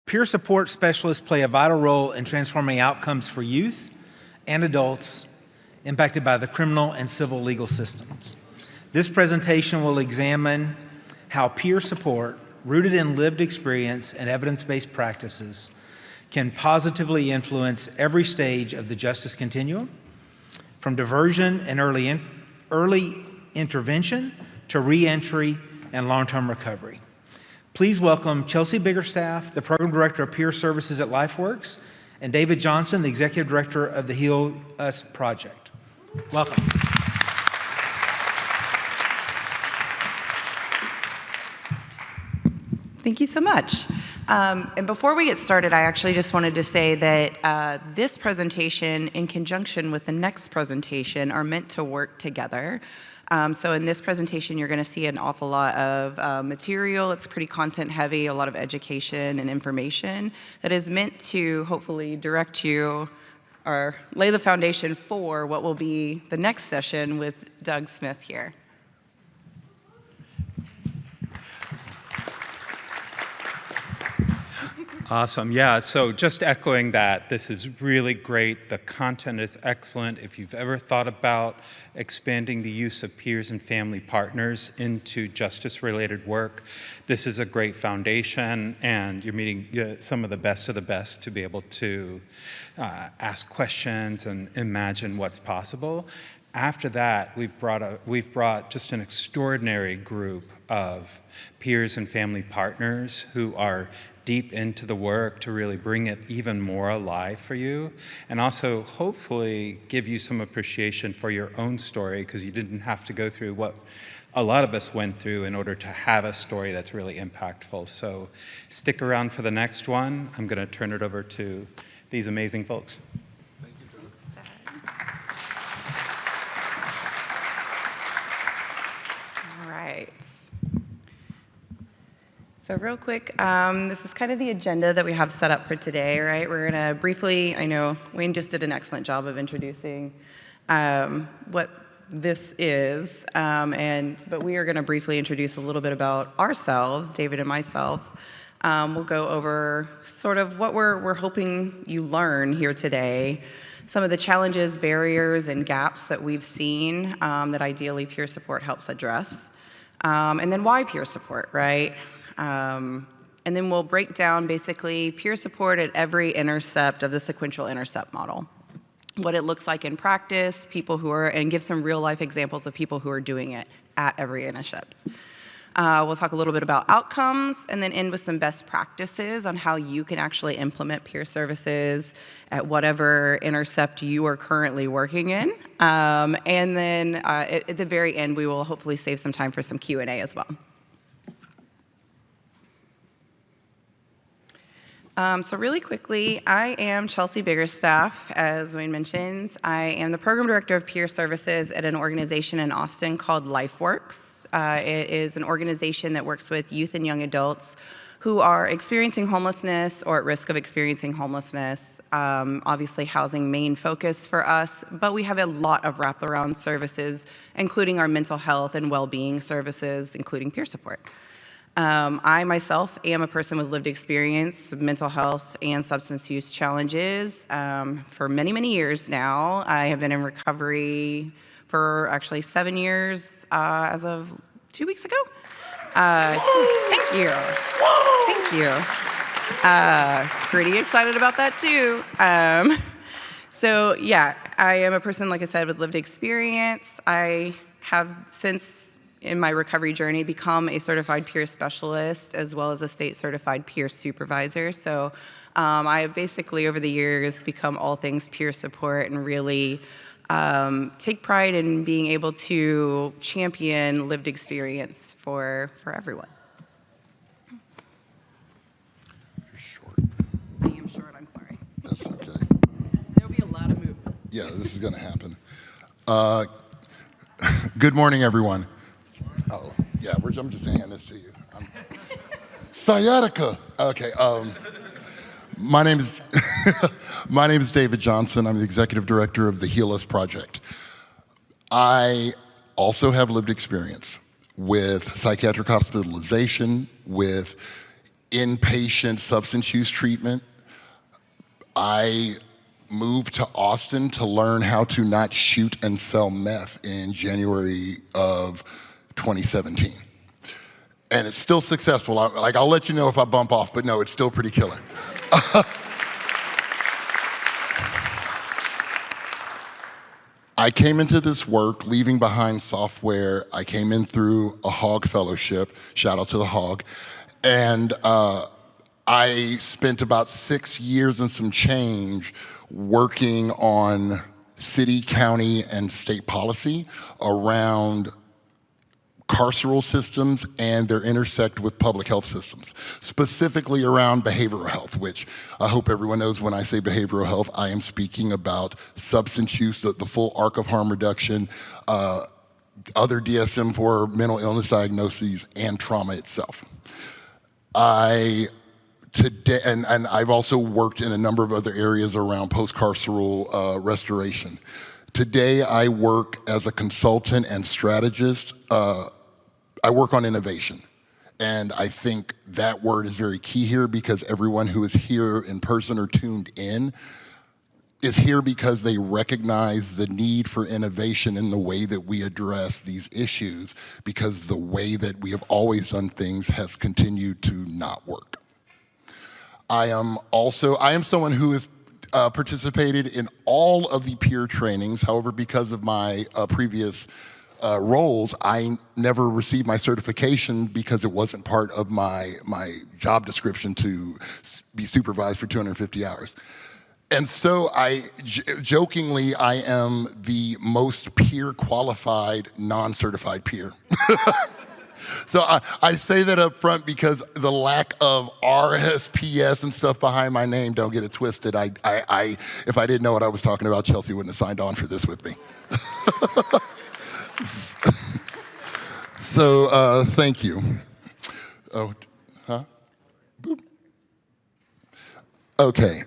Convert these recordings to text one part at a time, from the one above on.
Peer support specialists play a vital role in transforming outcomes for youth and adults impacted by the criminal and civil legal systems. This presentation will examine how peer support, rooted in lived experience and evidence-based practices, can positively influence every stage of the justice continuum, from diversion and early intervention to reentry and long-term recovery. Please welcome Chelsea Biggerstaff, the Program Director of Peer Services at LifeWorks, and David Johnson, the Executive Director of the Heal Us Project. Welcome. Thank you so much. And before we get started, I actually just wanted to say that this presentation, in conjunction with the next presentation, are meant to work together. So in this presentation, you're going to see an awful lot of material. It's pretty content heavy, a lot of education and information that is meant to hopefully direct you or lay the foundation for what will be the next session with Doug Smith here. Awesome. Yeah, so just echoing that, this is really great. The content is excellent. If you've ever thought about expanding the use of peers and family partners into justice-related work, this is a great foundation, and you're meeting some of the best to be able to ask questions and imagine what's possible. After that, we've brought just an extraordinary group of peers and family partners who are deep into the work to really bring it even more alive for you, and also hopefully give you some appreciation for your own story, because you didn't have to go through what a lot of us went through in order to have a story that's really impactful. So stick around for the next one. I'm going to turn it over to these amazing folks. Thank you, All right. So real quick, this is kind of the agenda that we have set up for today, right? We're going to briefly, I know Wayne just did an excellent job of introducing what this is, but we are going to briefly introduce a little bit about ourselves, David and myself. We'll go over sort of what we're hoping you learn here today, some of the challenges, barriers, and gaps that we've seen that ideally peer support helps address, and then why peer support, right? And then we'll break down basically peer support at every intercept of the sequential intercept model, what it looks like in practice, and give some real life examples of people who are doing it at every intercept. We'll talk a little bit about outcomes and then end with some best practices on how you can actually implement peer services at whatever intercept you are currently working in. And then at the very end, we will hopefully save some time for some Q&A as well. So really quickly, I am Chelsea Biggerstaff, as Wayne mentioned. I am the Program Director of Peer Services at an organization in Austin called LifeWorks. It is an organization that works with youth and young adults who are experiencing homelessness or at risk of experiencing homelessness. Obviously, housing main focus for us, but we have a lot of wraparound services, including our mental health and well-being services, including peer support. I myself am a person with lived experience of mental health and substance use challenges for many, many years now. I have been in recovery for actually 7 years as of 2 weeks ago. Thank you. Thank you. Pretty excited about that too. So yeah, I am a person, like I said, with lived experience. I have since in my recovery journey become a certified peer specialist as well as a state certified peer supervisor. So I have basically over the years become all things peer support and really take pride in being able to champion lived experience for everyone. You're short. I am short, I'm sorry. That's okay. There'll be a lot of movement. Yeah, this is going to happen. Good morning, everyone. Oh, yeah, I'm just handing this to you. Sciatica. Okay. My name is David Johnson. I'm the Executive Director of the Heal Us Project. I also have lived experience with psychiatric hospitalization, with inpatient substance use treatment. I moved to Austin to learn how to not shoot and sell meth in January of 2017. And it's still successful. I'll let you know if I bump off, but no, it's still pretty killer. I came into this work leaving behind software. I came in through a Hog Fellowship, shout out to the Hog, and I spent about 6 years and some change working on city, county, and state policy around carceral systems and their intersect with public health systems, specifically around behavioral health, which I hope everyone knows when I say behavioral health, I am speaking about substance use, the full arc of harm reduction, other DSM-4 mental illness diagnoses, and trauma itself. Today, and I've also worked in a number of other areas around post-carceral restoration. Today, I work as a consultant and strategist. I work on innovation. And I think that word is very key here because everyone who is here in person or tuned in is here because they recognize the need for innovation in the way that we address these issues, because the way that we have always done things has continued to not work. I am someone who has participated in all of the peer trainings. However, because of my previous roles, I never received my certification because it wasn't part of my job description to be supervised for 250 hours. And so jokingly, I am the most peer qualified, non-certified peer. So I say that up front because the lack of RSPS and stuff behind my name, don't get it twisted. If I didn't know what I was talking about, Chelsea wouldn't have signed on for this with me. So thank you. Oh, huh? Boop. Okay.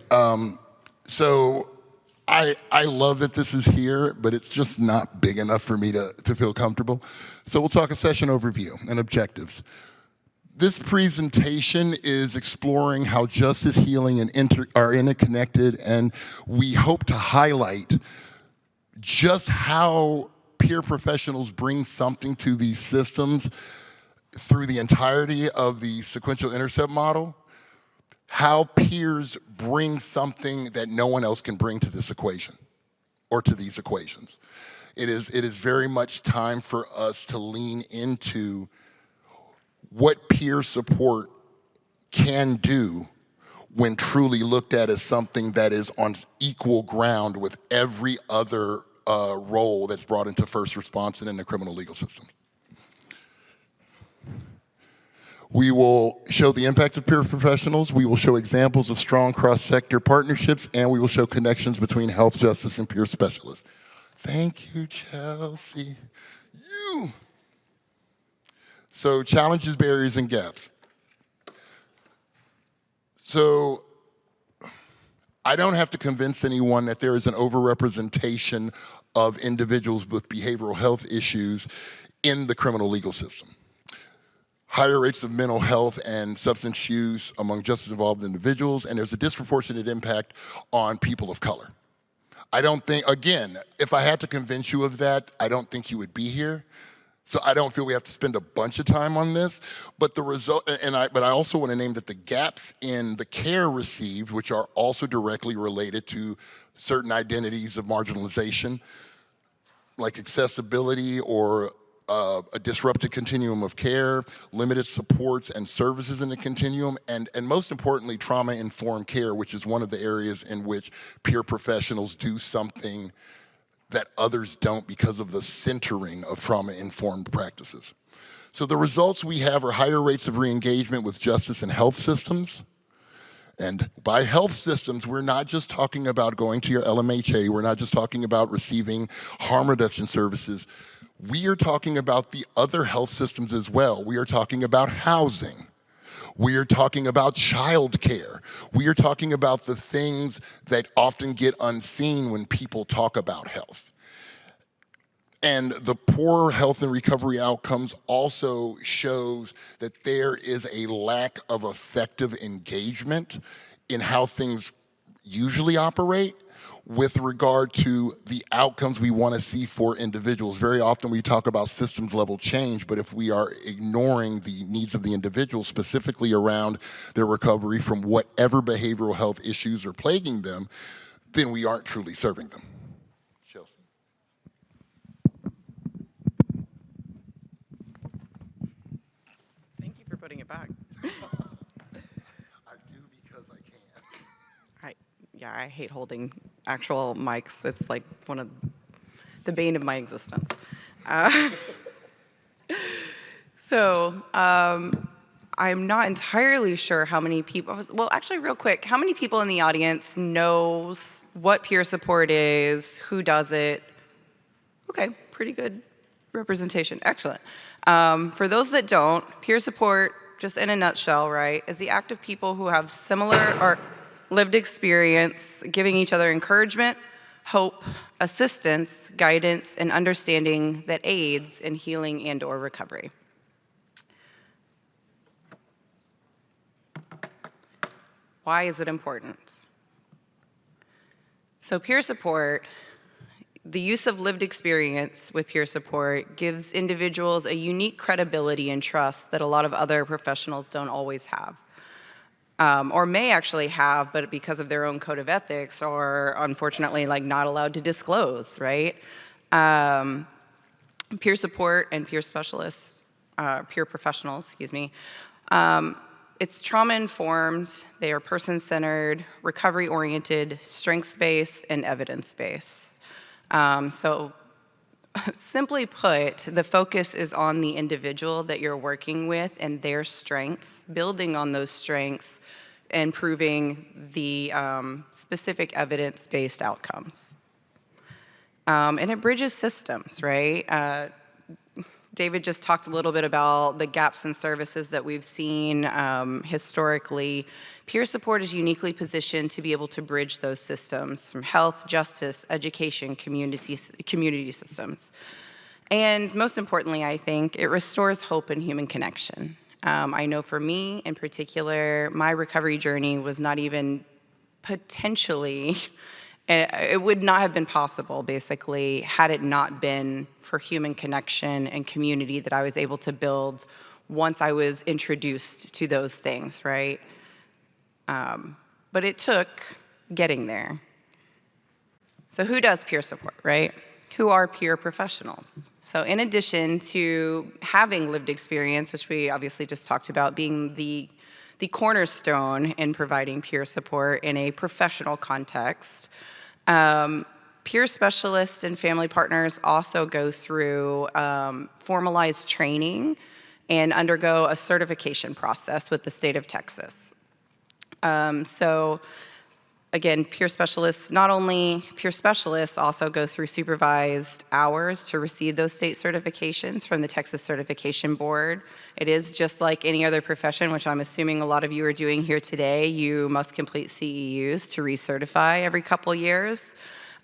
So I love that this is here, but it's just not big enough for me to feel comfortable. So we'll talk a session overview and objectives. This presentation is exploring how justice, healing, and are interconnected, and we hope to highlight just how peer professionals bring something to these systems through the entirety of the sequential intercept model, how peers bring something that no one else can bring to this equation or to these equations. It is very much time for us to lean into what peer support can do when truly looked at as something that is on equal ground with every other role that's brought into first response and in the criminal legal system. We will show the impact of peer professionals, we will show examples of strong cross-sector partnerships, and we will show connections between health, justice, and peer specialists. Thank you, Chelsea. So challenges, barriers, and gaps. So I don't have to convince anyone that there is an overrepresentation of individuals with behavioral health issues in the criminal legal system. Higher rates of mental health and substance use among justice-involved individuals, and there's a disproportionate impact on people of color. I don't think, again, if I had to convince you of that, I don't think you would be here. So I don't feel we have to spend a bunch of time on this, but the result, but I also want to name that the gaps in the care received, which are also directly related to certain identities of marginalization, like accessibility or a disrupted continuum of care, limited supports and services in the continuum, and most importantly, trauma-informed care, which is one of the areas in which peer professionals do something that others don't because of the centering of trauma-informed practices. So the results we have are higher rates of re-engagement with justice and health systems. And by health systems, we're not just talking about going to your LMHA, we're not just talking about receiving harm reduction services. We are talking about the other health systems as well. We are talking about housing. We are talking about childcare. We are talking about the things that often get unseen when people talk about health. And the poor health and recovery outcomes also shows that there is a lack of effective engagement in how things usually operate with regard to the outcomes we want to see for individuals. Very often we talk about systems level change, but if we are ignoring the needs of the individual, specifically around their recovery from whatever behavioral health issues are plaguing them, then we aren't truly serving them. Chelsea. Thank you for putting it back. I do because I can. Yeah, I hate holding actual mics. It's like one of the bane of my existence. I'm not entirely sure how many people, well, actually real quick, how many people in the audience knows what peer support is, who does it? Okay, pretty good representation, excellent. For those that don't, peer support, just in a nutshell, right, is the act of people who have similar or lived experience, giving each other encouragement, hope, assistance, guidance, and understanding that aids in healing and/or recovery. Why is it important? So peer support, the use of lived experience with peer support gives individuals a unique credibility and trust that a lot of other professionals don't always have. Or may actually have, but because of their own code of ethics or unfortunately like not allowed to disclose, right? Peer support and peer specialists, peer professionals, excuse me, it's trauma-informed, they are person-centered, recovery-oriented, strengths-based, and evidence-based. So simply put, the focus is on the individual that you're working with and their strengths, building on those strengths, and proving the specific evidence-based outcomes. And it bridges systems, right? David just talked a little bit about the gaps in services that we've seen historically. Peer support is uniquely positioned to be able to bridge those systems from health, justice, education, community systems. And most importantly, I think, it restores hope and human connection. I know for me in particular, my recovery journey was not even potentially, it would not have been possible, basically, had it not been for human connection and community that I was able to build once I was introduced to those things, right? But it took getting there. So who does peer support, right? Who are peer professionals? So in addition to having lived experience, which we obviously just talked about being the cornerstone in providing peer support in a professional context, peer specialists and family partners also go through formalized training and undergo a certification process with the state of Texas. So again, peer specialists, not only peer specialists also go through supervised hours to receive those state certifications from the Texas Certification Board. It is just like any other profession, which I'm assuming a lot of you are doing here today. You must complete CEUs to recertify every couple years.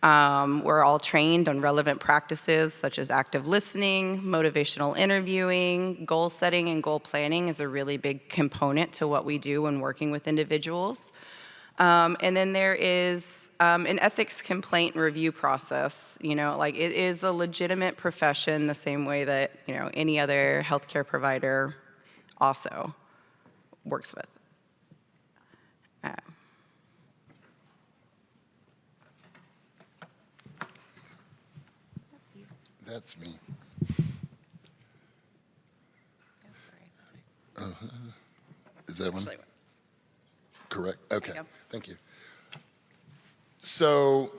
We're all trained on relevant practices such as active listening, motivational interviewing, goal setting, and goal planning is a really big component to what we do when working with individuals. And then there is an ethics complaint review process. You know, like it is a legitimate profession the same way that, you know, any other healthcare provider also works with. That's me. Is that one? Correct. Okay. Thank you. So,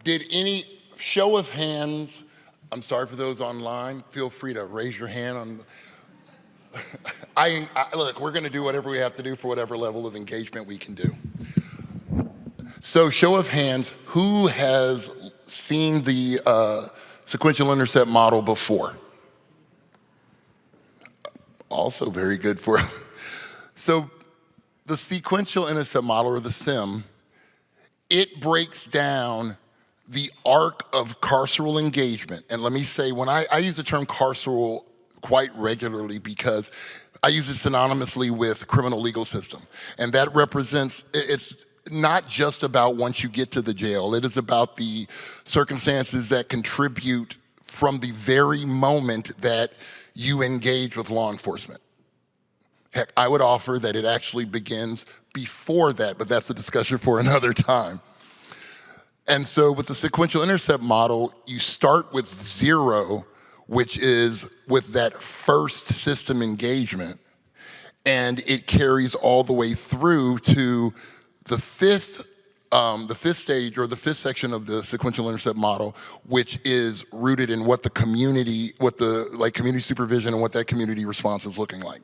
did any show of hands? I'm sorry for those online. Feel free to raise your hand. On. Look, we're going to do whatever we have to do for whatever level of engagement we can do. So, show of hands. Who has seen the sequential intercept model before? Also, very good for. So. The sequential intercept model, or the SIM, it breaks down the arc of carceral engagement, and let me say, when I use the term carceral quite regularly because I use it synonymously with criminal legal system, and that represents, it's not just about once you get to the jail, it is about the circumstances that contribute from the very moment that you engage with law enforcement. Heck, I would offer that it actually begins before that, but that's a discussion for another time. And so with the sequential intercept model, you start with 0, which is with that first system engagement, and it carries all the way through to the fifth stage, or the fifth section of the sequential intercept model, which is rooted in what the community, community supervision and what that community response is looking like.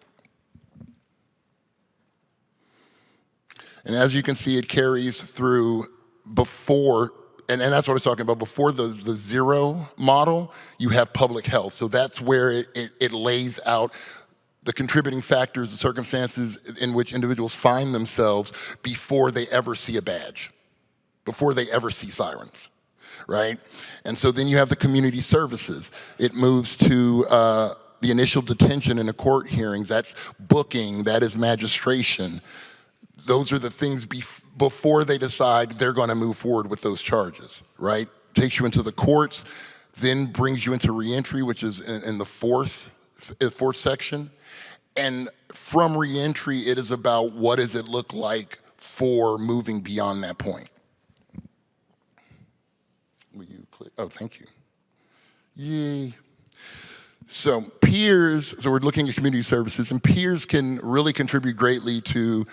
And as you can see, it carries through before, and that's what I was talking about, before the 0 model, you have public health. So that's where it lays out the contributing factors, the circumstances in which individuals find themselves before they ever see a badge, before they ever see sirens, right? And so then you have the community services. It moves to the initial detention in the court hearings. That's booking, that is magistration. Those are the things before they decide they're going to move forward with those charges, right? Takes you into the courts, then brings you into reentry, which is in the fourth section. And from reentry, it is about what does it look like for moving beyond that point. Will you click? Oh, thank you. Yay. So peers, so we're looking at community services, and peers can really contribute greatly to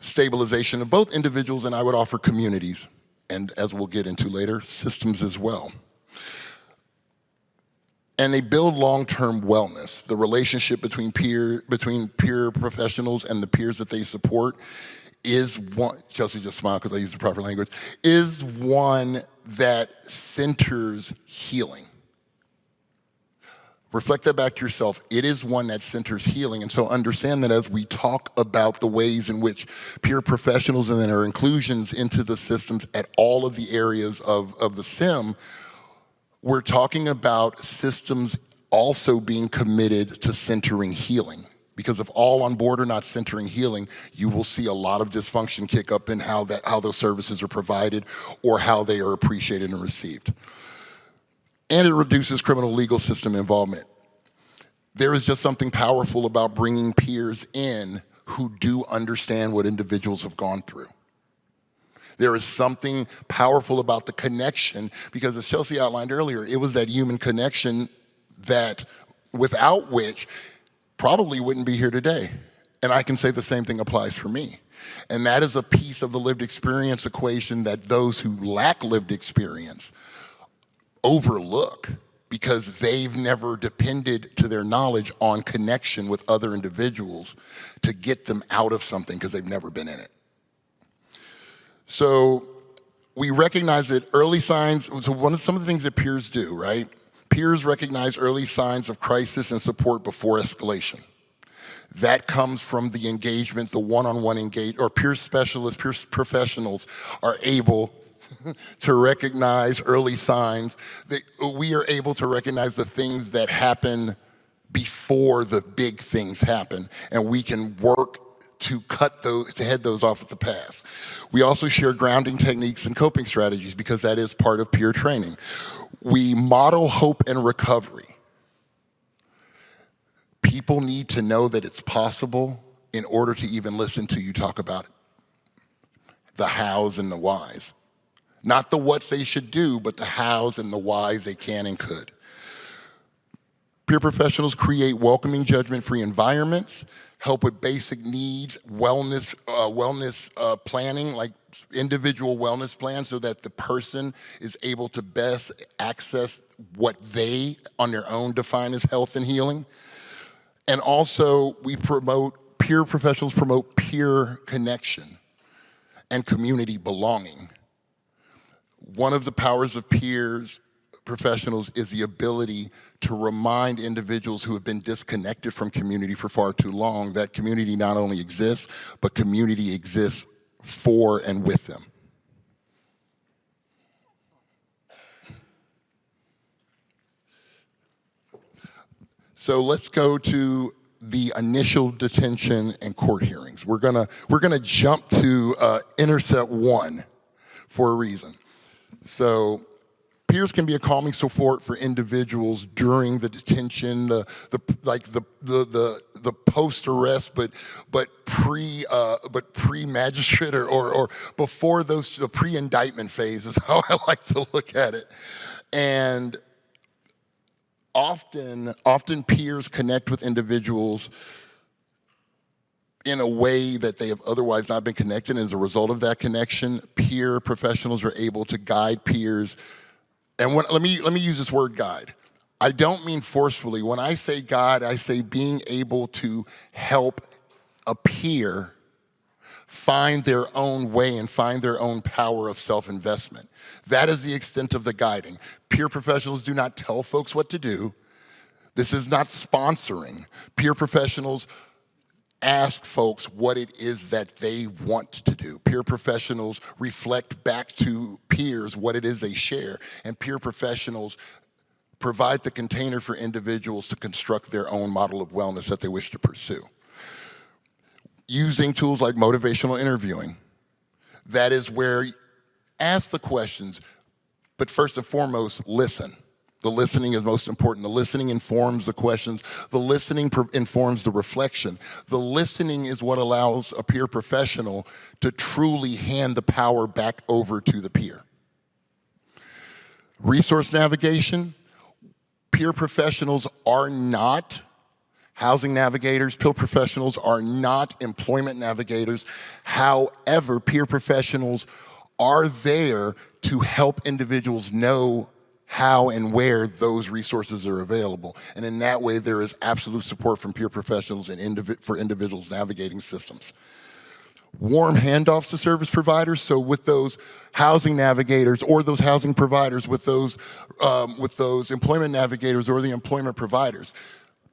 stabilization of both individuals, and I would offer communities, and as we'll get into later, systems as well. And they build long-term wellness. The relationship between peer professionals and the peers that they support is one, Chelsea just smiled because I used the proper language, is one that centers healing. Reflect that back to yourself. It is one that centers healing. And so understand that as we talk about the ways in which peer professionals and then our inclusions into the systems at all of the areas of the SIM, we're talking about systems also being committed to centering healing. Because if all on board are not centering healing, you will see a lot of dysfunction kick up in how those services are provided or how they are appreciated and received. And it reduces criminal legal system involvement. There is just something powerful about bringing peers in who do understand what individuals have gone through. There is something powerful about the connection, because as Chelsea outlined earlier, it was that human connection that without which probably wouldn't be here today. And I can say the same thing applies for me. And that is a piece of the lived experience equation that those who lack lived experience overlook, because they've never depended to their knowledge on connection with other individuals to get them out of something because they've never been in it. So we recognize that early signs, so some of the things that peers do, right? Peers recognize early signs of crisis and support before escalation. That comes from the engagement, the one-on-one engagement, or peer specialists, peer professionals are able to recognize early signs. That we are able to recognize the things that happen before the big things happen, and we can work to head those off at the pass. We also share grounding techniques and coping strategies because that is part of peer training. We model hope and recovery. People need to know that it's possible in order to even listen to you talk about it. The hows and the whys. Not the whats they should do, but the hows and the whys they can and could. Peer professionals create welcoming, judgment-free environments, help with basic needs, wellness planning, like individual wellness plans, so that the person is able to best access what they, on their own, define as health and healing. And also, peer professionals promote peer connection and community belonging. One of the powers of peers professionals is the ability to remind individuals who have been disconnected from community for far too long that community not only exists, but community exists for and with them. So let's go to the initial detention and court hearings. We're gonna jump to intercept 1 for a reason. So peers can be a calming support for individuals during the detention, the post-arrest, but pre-magistrate or before the pre-indictment phase is how I like to look at it. And often peers connect with individuals in a way that they have otherwise not been connected. And as a result of that connection, peer professionals are able to guide peers. And let me use this word guide. I don't mean forcefully. When I say guide, I say being able to help a peer find their own way and find their own power of self-investment. That is the extent of the guiding. Peer professionals do not tell folks what to do. This is not sponsoring. Peer professionals ask folks what it is that they want to do. Peer professionals reflect back to peers what it is they share, and peer professionals provide the container for individuals to construct their own model of wellness that they wish to pursue. Using tools like motivational interviewing, that is where ask the questions, but first and foremost, listen. The listening is most important. The listening informs the questions. The listening informs the reflection. The listening is what allows a peer professional to truly hand the power back over to the peer. Resource navigation, peer professionals are not housing navigators. Peer professionals are not employment navigators. However, peer professionals are there to help individuals know how and where those resources are available. And in that way, there is absolute support from peer professionals and for individuals navigating systems. Warm handoffs to service providers. So with those housing navigators or those housing providers, with those employment navigators or the employment providers,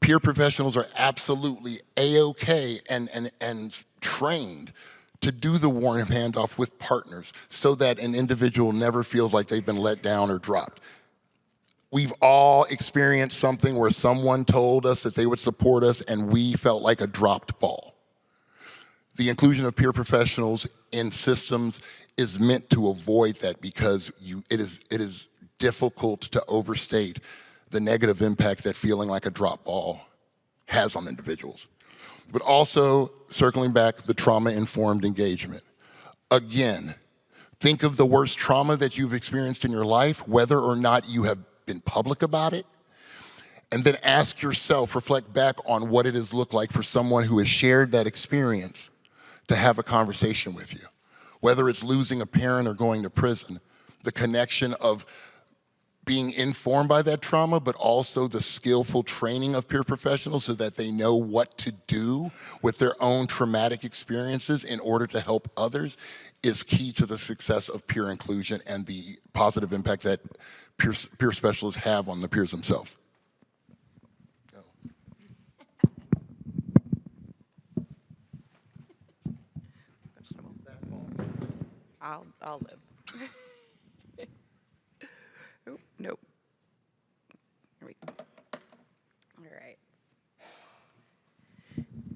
peer professionals are absolutely A-OK and trained to do the warm handoff with partners so that an individual never feels like they've been let down or dropped. We've all experienced something where someone told us that they would support us and we felt like a dropped ball. The inclusion of peer professionals in systems is meant to avoid that because it is difficult to overstate the negative impact that feeling like a drop ball has on individuals. But also, circling back, the trauma-informed engagement. Again, think of the worst trauma that you've experienced in your life, whether or not you have been public about it, and then ask yourself, reflect back on what it has looked like for someone who has shared that experience to have a conversation with you. Whether it's losing a parent or going to prison, the connection of being informed by that trauma, but also the skillful training of peer professionals so that they know what to do with their own traumatic experiences in order to help others is key to the success of peer inclusion and the positive impact that peer specialists have on the peers themselves. I'll live. Oh, nope. Here we go. All right.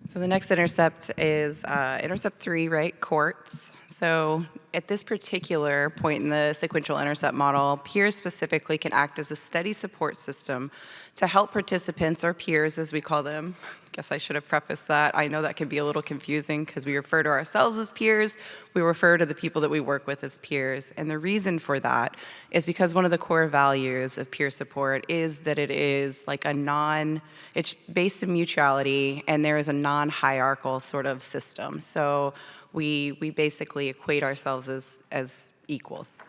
So the next intercept is intercept 3, right? Courts. So at this particular point in the sequential intercept model, peers specifically can act as a steady support system to help participants, or peers as we call them. I guess I should have prefaced that. I know that can be a little confusing because we refer to ourselves as peers. We refer to the people that we work with as peers. And the reason for that is because one of the core values of peer support is that it is like it's based in mutuality, and there is a non-hierarchical sort of system. So we basically equate ourselves as equals.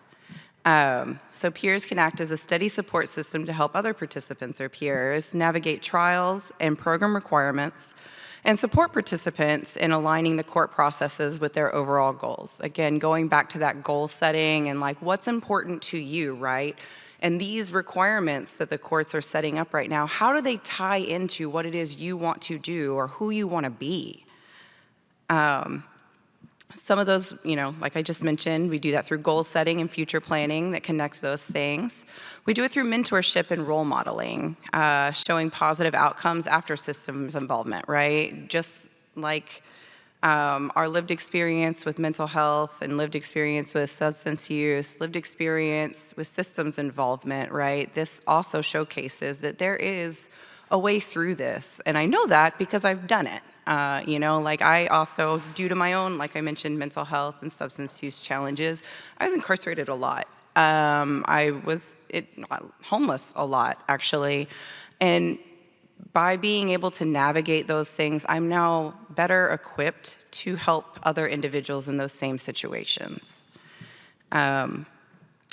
So peers can act as a steady support system to help other participants or peers navigate trials and program requirements and support participants in aligning the court processes with their overall goals. Again, going back to that goal setting and like what's important to you, right? And these requirements that the courts are setting up right now, how do they tie into what it is you want to do or who you want to be? Some of those, like I just mentioned, we do that through goal setting and future planning that connect those things. We do it through mentorship and role modeling, showing positive outcomes after systems involvement, right? Just like our lived experience with mental health and lived experience with substance use, lived experience with systems involvement, right? This also showcases that there is a way through this. And I know that because I've done it. Like I also, due to my own, like I mentioned, mental health and substance use challenges, I was incarcerated a lot. I was homeless a lot, actually. And by being able to navigate those things, I'm now better equipped to help other individuals in those same situations.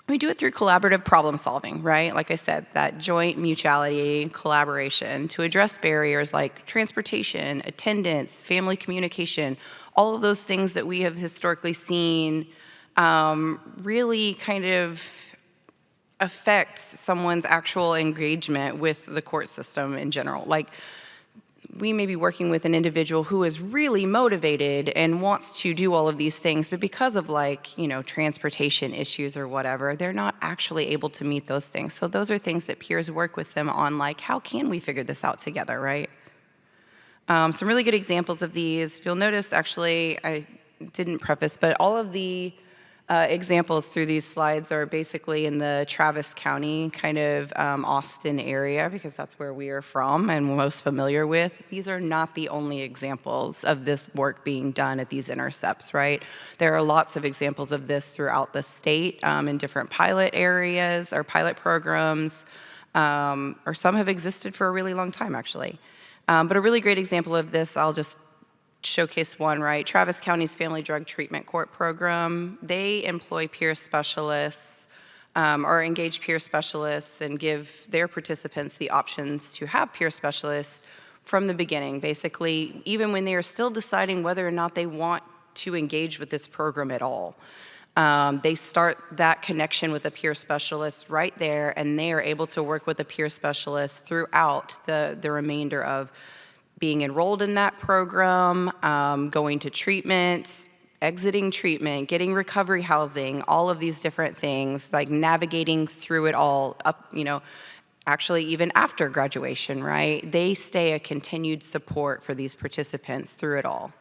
We do it through collaborative problem solving, right? Like I said, that joint mutuality, collaboration to address barriers like transportation, attendance, family communication, all of those things that we have historically seen really kind of affect someone's actual engagement with the court system in general. Like, we may be working with an individual who is really motivated and wants to do all of these things, but because of transportation issues or whatever, they're not actually able to meet those things. So those are things that peers work with them on, like, how can we figure this out together, right? Some really good examples of these. If you'll notice, actually, I didn't preface, but all of the examples through these slides are basically in the Travis County kind of Austin area, because that's where we are from and most familiar with. These are not the only examples of this work being done at these intercepts, right? There are lots of examples of this throughout the state in different pilot areas or pilot programs, or some have existed for a really long time, actually. But a really great example of this, I'll just showcase one, right? Travis County's Family Drug Treatment Court program, they employ peer specialists or engage peer specialists and give their participants the options to have peer specialists from the beginning, basically, even when they are still deciding whether or not they want to engage with this program at all. They start that connection with a peer specialist right there, and they are able to work with a peer specialist throughout the remainder of being enrolled in that program, going to treatment, exiting treatment, getting recovery housing, all of these different things, like navigating through it all up, actually even after graduation, right? They stay a continued support for these participants through it all.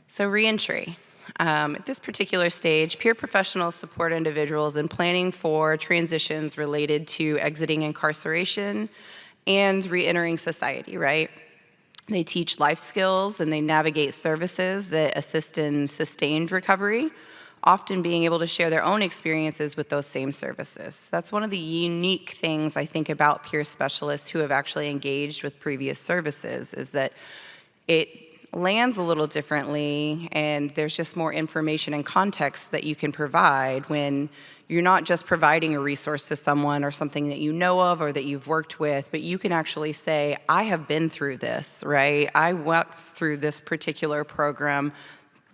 So reentry. At this particular stage, peer professionals support individuals in planning for transitions related to exiting incarceration and reentering society, right? They teach life skills and they navigate services that assist in sustained recovery, often being able to share their own experiences with those same services. That's one of the unique things I think about peer specialists who have actually engaged with previous services, is that it lands a little differently, and there's just more information and context that you can provide when you're not just providing a resource to someone or something that you know of or that you've worked with, but you can actually say, I have been through this, right? I went through this particular program.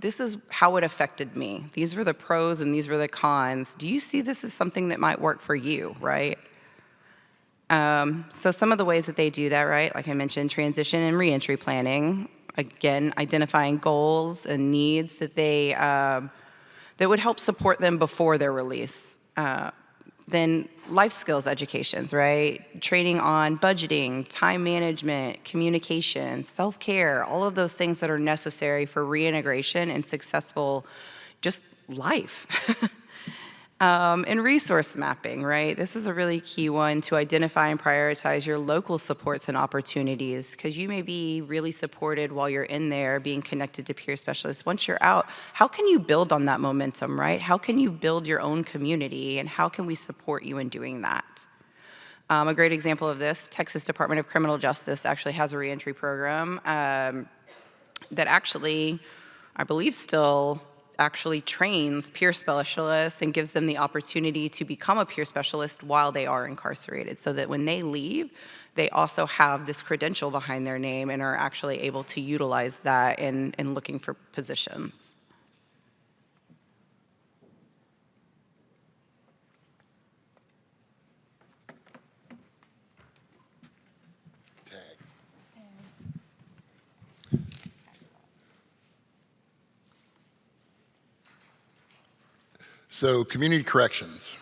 This is how it affected me. These were the pros and these were the cons. Do you see this as something that might work for you, right? So some of the ways that they do that, right? Like I mentioned, transition and reentry planning. Again, identifying goals and needs that they that would help support them before their release. Then life skills educations, right? Training on budgeting, time management, communication, self-care, all of those things that are necessary for reintegration and successful just life. And resource mapping, right? This is a really key one, to identify and prioritize your local supports and opportunities, because you may be really supported while you're in there being connected to peer specialists. Once you're out, how can you build on that momentum, right? How can you build your own community, and how can we support you in doing that? A great example of this, Texas Department of Criminal Justice actually has a reentry program that actually, I believe still actually trains peer specialists and gives them the opportunity to become a peer specialist while they are incarcerated, so that when they leave, they also have this credential behind their name and are actually able to utilize that in looking for positions. So community corrections.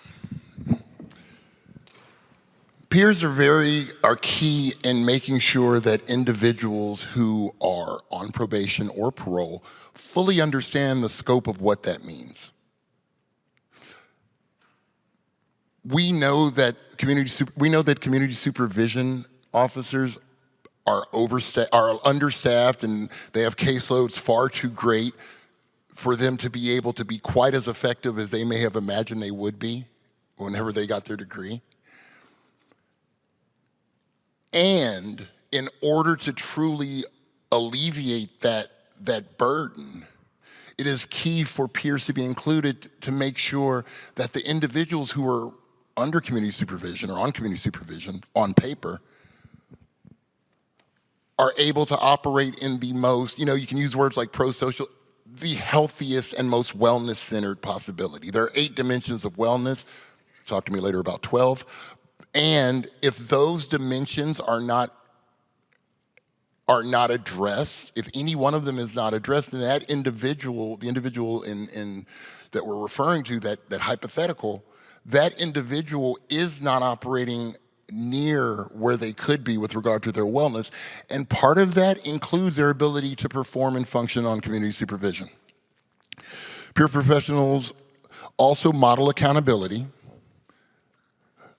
Peers are key in making sure that individuals who are on probation or parole fully understand the scope of what that means. We know that community supervision officers are understaffed, and they have caseloads far too great for them to be able to be quite as effective as they may have imagined they would be whenever they got their degree. And in order to truly alleviate that burden, it is key for peers to be included to make sure that the individuals who are under community supervision or on community supervision on paper are able to operate in the most, you can use words like pro-social, the healthiest and most wellness-centered possibility. There are 8 dimensions of wellness. Talk to me later about 12. And if those dimensions are not addressed, if any one of them is not addressed, then that individual, the individual that we're referring to, that hypothetical, that individual is not operating near where they could be with regard to their wellness. And part of that includes their ability to perform and function on community supervision. Peer professionals also model accountability.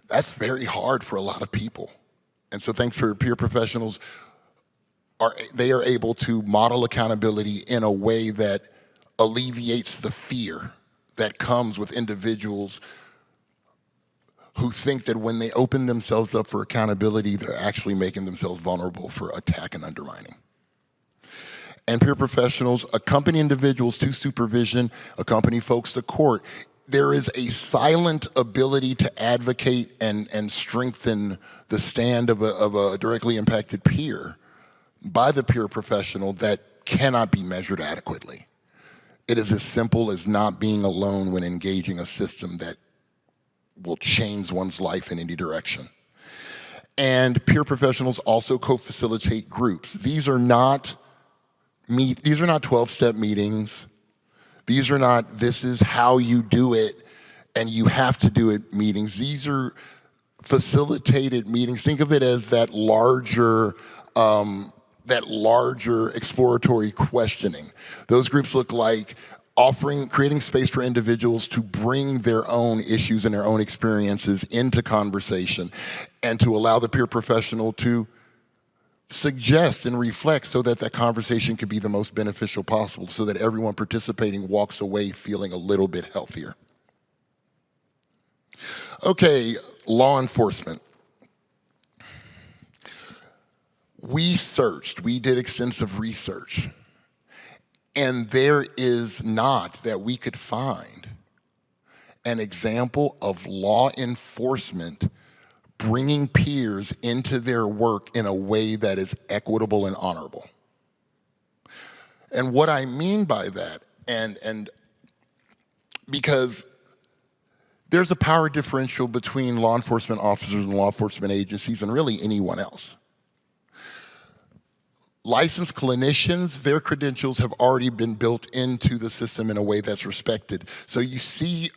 That's very hard for a lot of people. And so thanks for peer professionals, they are able to model accountability in a way that alleviates the fear that comes with individuals who think that when they open themselves up for accountability, they're actually making themselves vulnerable for attack and undermining. And peer professionals accompany individuals to supervision, accompany folks to court. There is a silent ability to advocate and strengthen the stand of a directly impacted peer by the peer professional that cannot be measured adequately. It is as simple as not being alone when engaging a system that will change one's life in any direction. And peer professionals also co-facilitate groups. These are not 12-step meetings. These are not, this is how you do it and you have to do it meetings. These are facilitated meetings. Think of it as that larger exploratory questioning. Those groups look like creating space for individuals to bring their own issues and their own experiences into conversation and to allow the peer professional to suggest and reflect so that that conversation could be the most beneficial possible, so that everyone participating walks away feeling a little bit healthier. Okay, law enforcement. We did extensive research, and there is not that we could find an example of law enforcement bringing peers into their work in a way that is equitable and honorable. And what I mean by that, and because there's a power differential between law enforcement officers and law enforcement agencies and really anyone else. Licensed clinicians, their credentials have already been built into the system in a way that's respected. So you see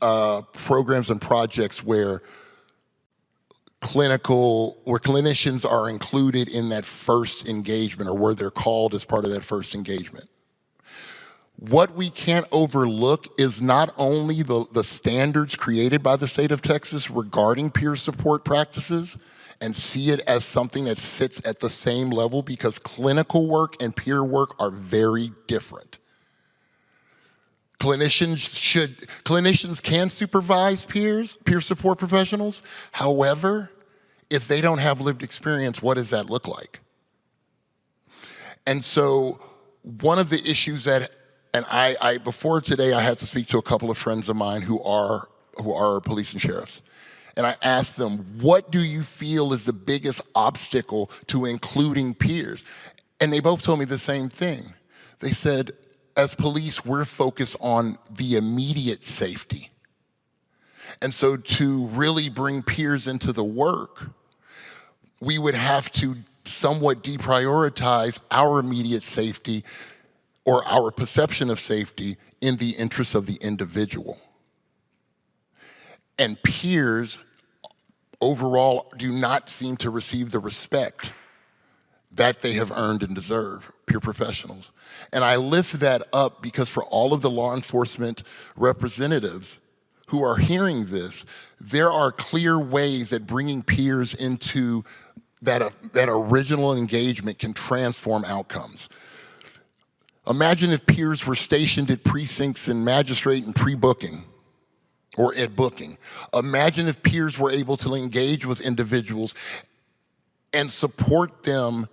programs and projects where clinicians are included in that first engagement, or where they're called as part of that first engagement. What we can't overlook is not only the standards created by the state of Texas regarding peer support practices, and see it as something that sits at the same level, because clinical work and peer work are very different. Clinicians can supervise peer support professionals. However, if they don't have lived experience, what does that look like? And so one of the issues before today, I had to speak to a couple of friends of mine who are police and sheriffs. And I asked them, what do you feel is the biggest obstacle to including peers? And they both told me the same thing. They said, as police, we're focused on the immediate safety. And so to really bring peers into the work, we would have to somewhat deprioritize our immediate safety or our perception of safety in the interest of the individual. And peers overall do not seem to receive the respect that they have earned and deserve, peer professionals. And I lift that up because for all of the law enforcement representatives who are hearing this, there are clear ways that bringing peers into that original engagement can transform outcomes. Imagine if peers were stationed at precincts and magistrate and pre-booking or at booking. Imagine if peers were able to engage with individuals and support them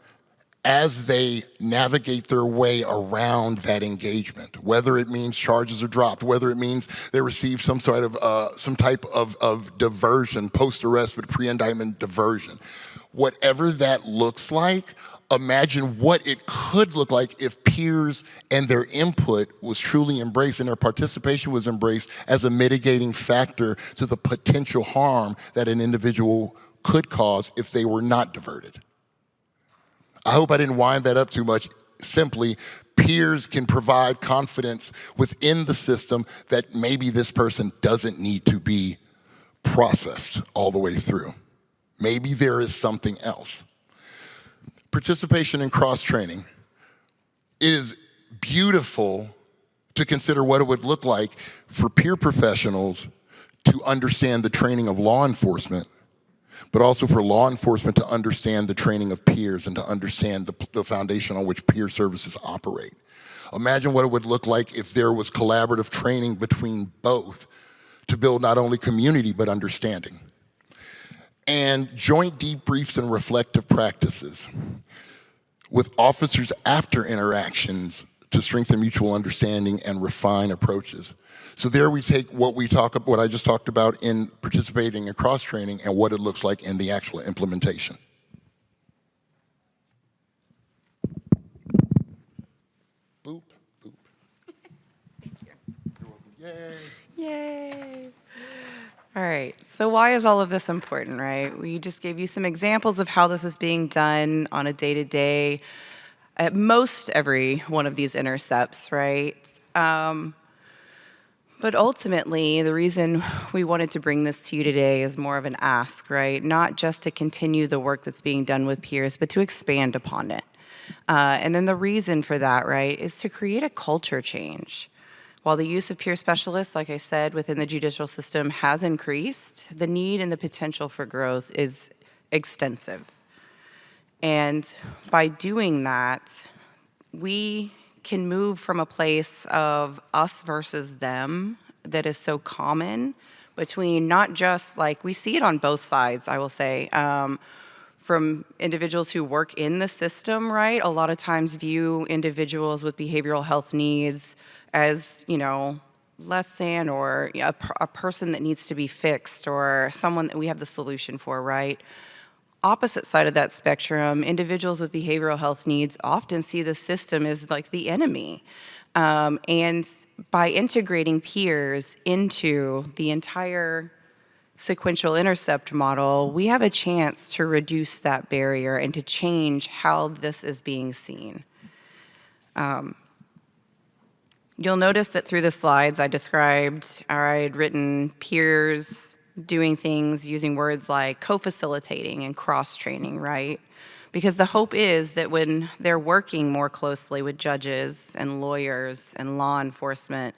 as they navigate their way around that engagement, whether it means charges are dropped, whether it means they receive some type of diversion, post-arrest but pre-indictment diversion. Whatever that looks like, imagine what it could look like if peers and their input was truly embraced and their participation was embraced as a mitigating factor to the potential harm that an individual could cause if they were not diverted. I hope I didn't wind that up too much. Simply, peers can provide confidence within the system that maybe this person doesn't need to be processed all the way through. Maybe there is something else. Participation in cross-training. It is beautiful to consider what it would look like for peer professionals to understand the training of law enforcement, but also for law enforcement to understand the training of peers and to understand the foundation on which peer services operate. Imagine what it would look like if there was collaborative training between both to build not only community, but understanding. And joint debriefs and reflective practices with officers after interactions to strengthen mutual understanding and refine approaches. So there we take what I just talked about in participating in cross-training and what it looks like in the actual implementation. Boop, boop. You're welcome. Yay. Yay. All right, so why is all of this important, right? We just gave you some examples of how this is being done on a day-to-day at most every one of these intercepts, right? But ultimately, the reason we wanted to bring this to you today is more of an ask, right? Not just to continue the work that's being done with peers, but to expand upon it. And then the reason for that, right, is to create a culture change. While the use of peer specialists, like I said, within the judicial system has increased, the need and the potential for growth is extensive. And by doing that, we can move from a place of us versus them that is so common between not just like, we see it on both sides, I will say, from individuals who work in the system, right? A lot of times view individuals with behavioral health needs as, you know, less than or a person that needs to be fixed or someone that we have the solution for, right? Opposite side of that spectrum, individuals with behavioral health needs often see the system as like the enemy. And by integrating peers into the entire sequential intercept model, we have a chance to reduce that barrier and to change how this is being seen. You'll notice that through the slides I described, or I had written peers doing things using words like co-facilitating and cross-training, right? Because the hope is that when they're working more closely with judges and lawyers and law enforcement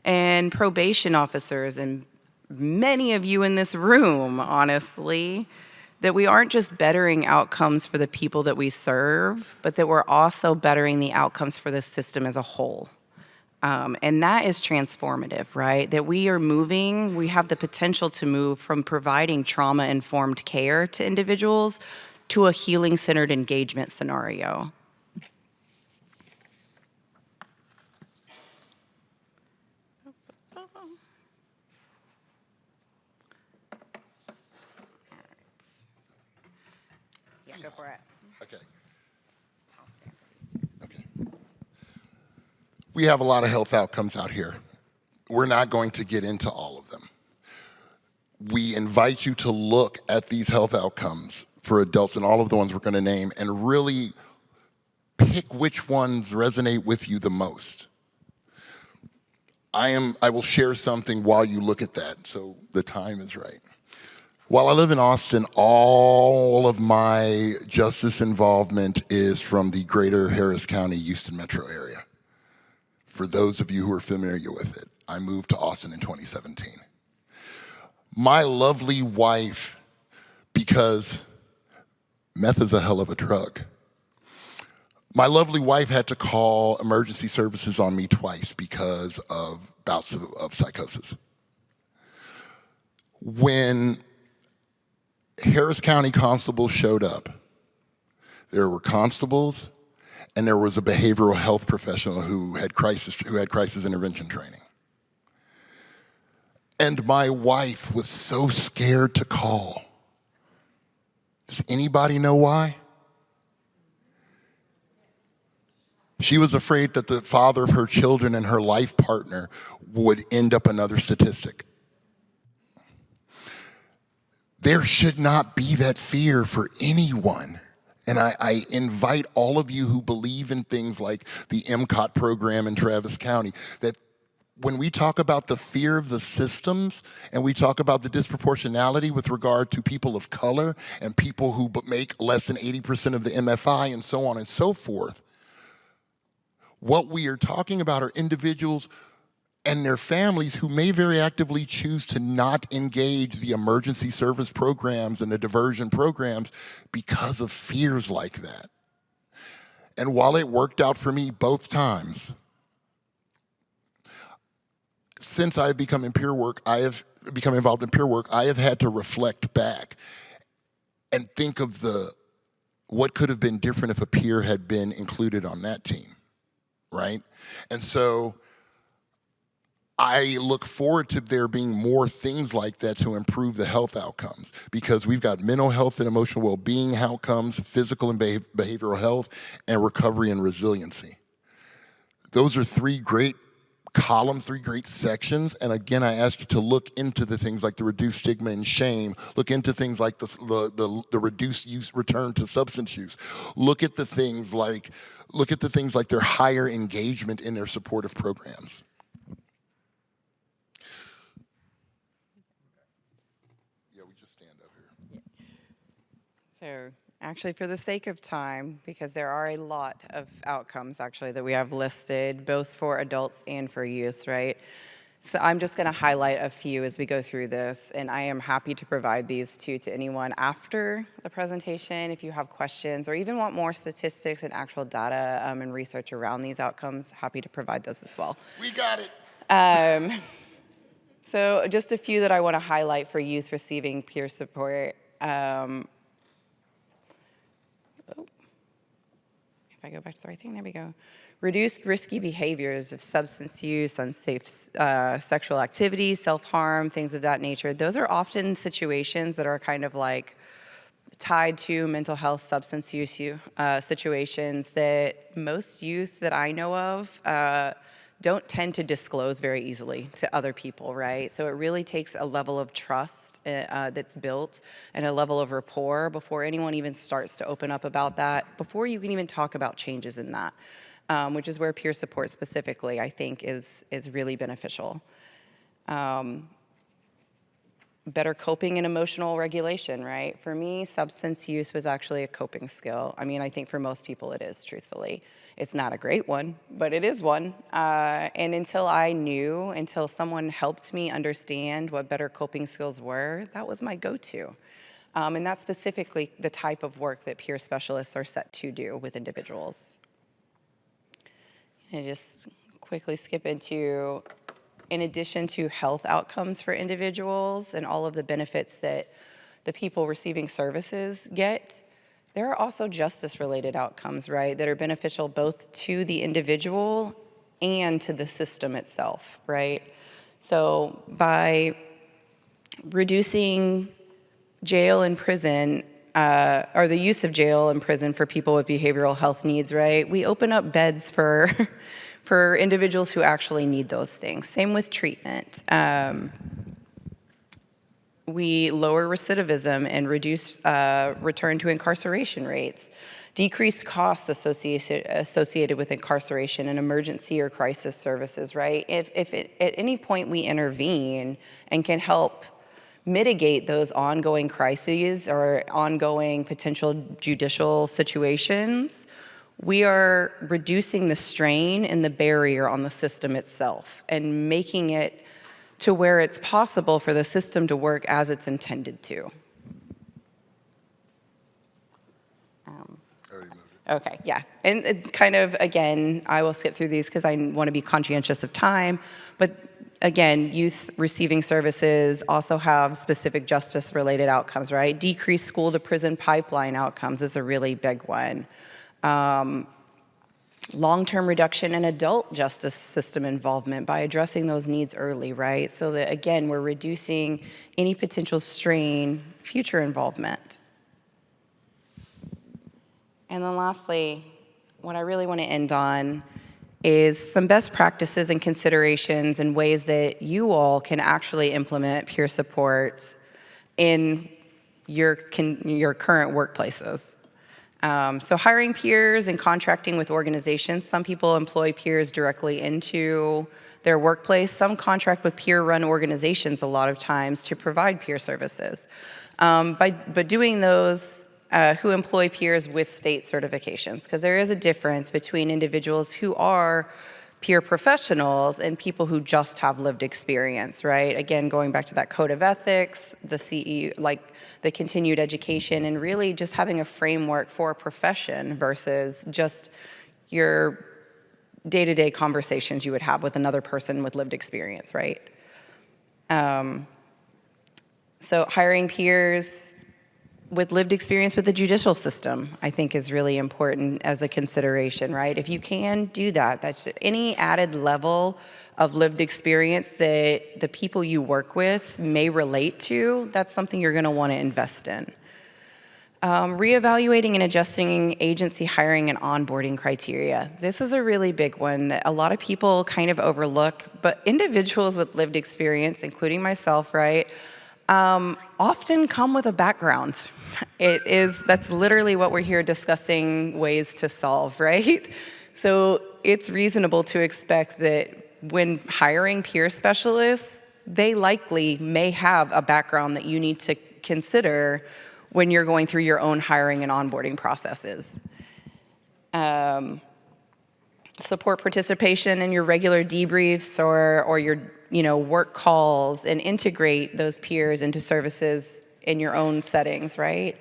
and probation officers and many of you in this room, honestly, that we aren't just bettering outcomes for the people that we serve, but that we're also bettering the outcomes for the system as a whole. And that is transformative, right? That we have the potential to move from providing trauma-informed care to individuals to a healing-centered engagement scenario. Yeah, go for it. Okay. Okay. We have a lot of health outcomes out here. We're not going to get into all of them. We invite you to look at these health outcomes for adults and all of the ones we're going to name and really pick which ones resonate with you the most. I will share something while you look at that, so the time is right. While I live in Austin, all of my justice involvement is from the greater Harris County, Houston metro area. For those of you who are familiar with it, I moved to Austin in 2017. My lovely wife, because meth is a hell of a drug, my lovely wife had to call emergency services on me twice because of bouts of psychosis. When Harris County constables showed up, there were constables and there was a behavioral health professional who had crisis intervention training. And my wife was so scared to call. Does anybody know why? She was afraid that the father of her children and her life partner would end up another statistic. There should not be that fear for anyone. And I invite all of you who believe in things like the MCOT program in Travis County, that when we talk about the fear of the systems and we talk about the disproportionality with regard to people of color and people who make less than 80% of the MFI and so on and so forth, what we are talking about are individuals and their families who may very actively choose to not engage the emergency service programs and the diversion programs because of fears like that. And while it worked out for me both times, since I've become involved in peer work, I have had to reflect back and think of what could have been different if a peer had been included on that team, right? And so I look forward to there being more things like that to improve the health outcomes, because we've got mental health and emotional well-being outcomes, physical and behavioral health, and recovery and resiliency. Those are three great columns, three great sections. And again, I ask you to look into the things like the reduced stigma and shame, look into things like the reduced use, return to substance use. Look at the things like their higher engagement in their supportive programs. So actually, for the sake of time, because there are a lot of outcomes actually that we have listed, both for adults and for youth, right? So I'm just going to highlight a few as we go through this, and I am happy to provide these to anyone after the presentation if you have questions or even want more statistics and actual data and research around these outcomes. Happy to provide those as well. We got it. So just a few that I want to highlight for youth receiving peer support. If I go back to the right thing, there we go. Reduced risky behaviors of substance use, unsafe sexual activity, self-harm, things of that nature. Those are often situations that are kind of like tied to mental health, substance use situations that most youth that I know of don't tend to disclose very easily to other people, right? So it really takes a level of trust that's built and a level of rapport before anyone even starts to open up about that, before you can even talk about changes in that, which is where peer support specifically, I think, is really beneficial. Better coping and emotional regulation, right? For me, substance use was actually a coping skill. I mean, I think for most people it is, truthfully. It's not a great one, but it is one. And until someone helped me understand what better coping skills were, that was my go-to. And that's specifically the type of work that peer specialists are set to do with individuals. And just quickly skip into, in addition to health outcomes for individuals and all of the benefits that the people receiving services get, there are also justice-related outcomes, right, that are beneficial both to the individual and to the system itself, right? So by reducing jail and prison, or the use of jail and prison for people with behavioral health needs, right, we open up beds for for individuals who actually need those things. Same with treatment. We lower recidivism and reduce return to incarceration rates. decreased costs associated with incarceration and emergency or crisis services, right? If at any point we intervene and can help mitigate those ongoing crises or ongoing potential judicial situations, we are reducing the strain and the barrier on the system itself and making it to where it's possible for the system to work as it's intended to. Okay, yeah. And it kind of, again, I will skip through these because I want to be conscientious of time. But again, youth receiving services also have specific justice-related outcomes, right? Decreased school-to-prison pipeline outcomes is a really big one. Long-term reduction in adult justice system involvement by addressing those needs early, right? So that, again, we're reducing any potential strain, future involvement. And then lastly, what I really want to end on is some best practices and considerations and ways that you all can actually implement peer support in your current workplaces. So hiring peers and contracting with organizations. Some people employ peers directly into their workplace. Some contract with peer-run organizations a lot of times to provide peer services. But doing those who employ peers with state certifications, because there is a difference between individuals who are peer professionals and people who just have lived experience, right? Again, going back to that code of ethics, the CE, like the continued education, and really just having a framework for a profession versus just your day-to-day conversations you would have with another person with lived experience, right? So hiring peers with lived experience with the judicial system, I think, is really important as a consideration, right? If you can do that, that's any added level of lived experience that the people you work with may relate to, that's something you're gonna wanna invest in. Reevaluating and adjusting agency hiring and onboarding criteria. This is a really big one that a lot of people kind of overlook, but individuals with lived experience, including myself, right, often come with a background. That's literally what we're here discussing ways to solve, right? So it's reasonable to expect that when hiring peer specialists, they likely may have a background that you need to consider when you're going through your own hiring and onboarding processes. Support participation in your regular debriefs or your work calls, and integrate those peers into services in your own settings, right?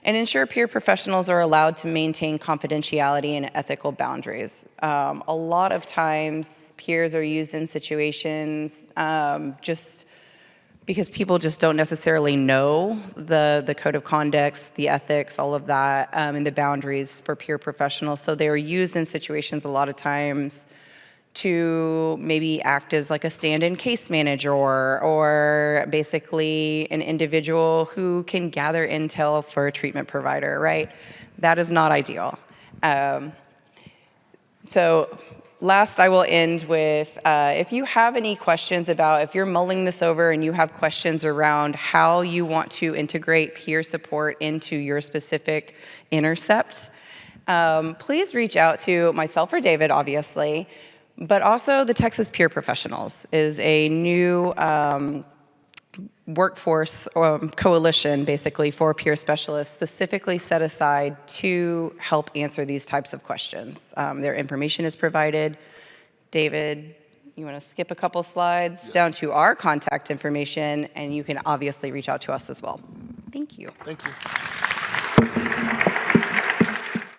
And ensure peer professionals are allowed to maintain confidentiality and ethical boundaries. A lot of times peers are used in situations just because people just don't necessarily know the code of conduct, the ethics, all of that, and the boundaries for peer professionals. So they are used in situations a lot of times to maybe act as like a stand-in case manager or basically an individual who can gather intel for a treatment provider, right? That is not ideal. So last, I will end with, if you have any questions about, if you're mulling this over and you have questions around how you want to integrate peer support into your specific intercept, please reach out to myself or David, obviously, but also the Texas Peer Professionals is a new workforce coalition, basically, for peer specialists specifically set aside to help answer these types of questions. Their information is provided. David, you want to skip a couple slides? Yes. Down to our contact information, and you can obviously reach out to us as well. Thank you. Thank you.